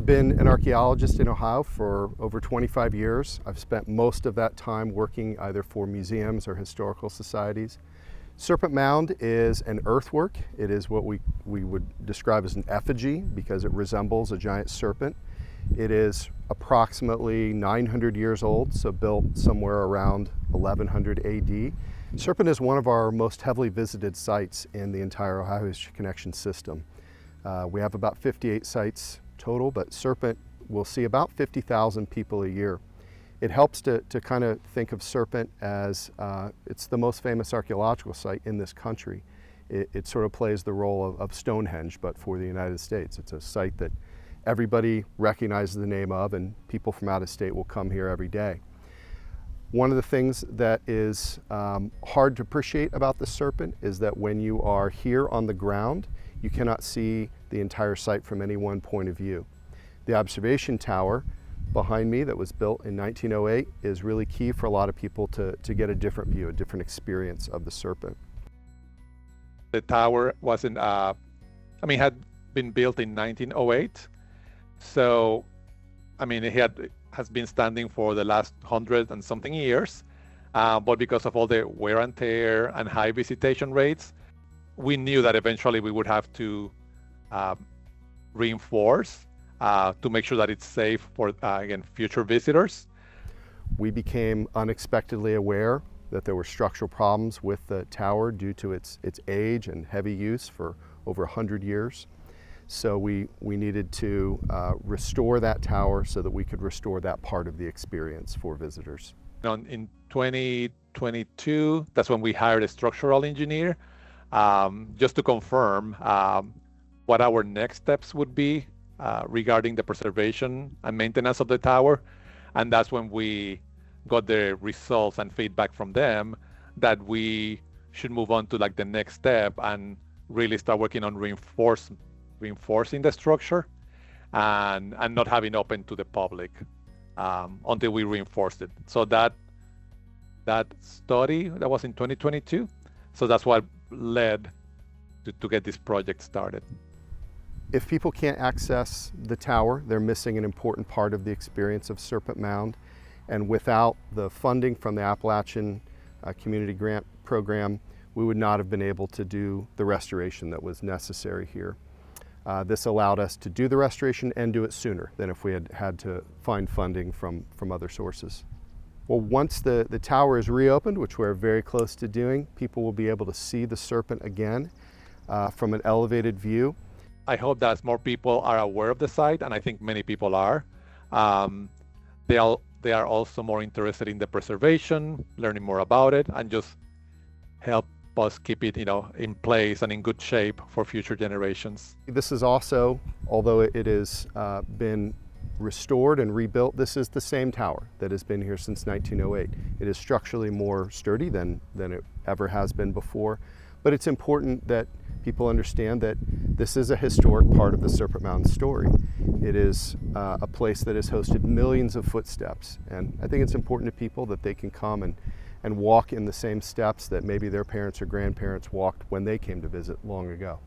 I've been an archaeologist in Ohio for over 25 years. I've spent most of that time working either for museums or historical societies. Serpent Mound is an earthwork. It is what we would describe as an effigy because it resembles a giant serpent. It is approximately 900 years old, so built somewhere around 1100 AD. Serpent is one of our most heavily visited sites in the entire Ohio History Connection system. We have about 58 sites total, but Serpent will see about 50,000 people a year. It helps to kind of think of Serpent as it's the most famous archaeological site in this country. It sort of plays the role of Stonehenge, but for the United States. It's a site that everybody recognizes the name of, and people from out of state will come here every day. One of the things that is hard to appreciate about the Serpent is that when you are here on the ground, you cannot see the entire site from any one point of view. The observation tower behind me that was built in 1908 is really key for a lot of people to get a different view, a different experience of the Serpent. The tower wasn't, had been built in 1908. So, it has been standing for the last 100 and something years, but because of all the wear and tear and high visitation rates, we knew that eventually we would have to reinforce to make sure that it's safe for, again, future visitors. We became unexpectedly aware that there were structural problems with the tower due to its age and heavy use for over 100 years. So we needed to restore that tower so that we could restore that part of the experience for visitors. In 2022, that's when we hired a structural engineer just to confirm what our next steps would be regarding the preservation and maintenance of the tower. And that's when we got the results and feedback from them that we should move on to the next step and really start working on reinforcing the structure and not having open to the public until we reinforced it. So that study, that was in 2022. So that's what led to get this project started. If people can't access the tower, they're missing an important part of the experience of Serpent Mound. And without the funding from the Appalachian Community Grant Program, we would not have been able to do the restoration that was necessary here. This allowed us to do the restoration and do it sooner than if we had had to find funding from other sources. Well, once the tower is reopened, which we're very close to doing, people will be able to see the Serpent again from an elevated view. I hope that more people are aware of the site, and I think many people are. They are also more interested in the preservation, learning more about it, and just help us keep it, in place and in good shape for future generations. This is also, although it has been restored and rebuilt, this is the same tower that has been here since 1908. It is structurally more sturdy than it ever has been before, but it's important that people understand that this is a historic part of the Serpent Mound story. It is a place that has hosted millions of footsteps, and I think it's important to people that they can come and walk in the same steps that maybe their parents or grandparents walked when they came to visit long ago.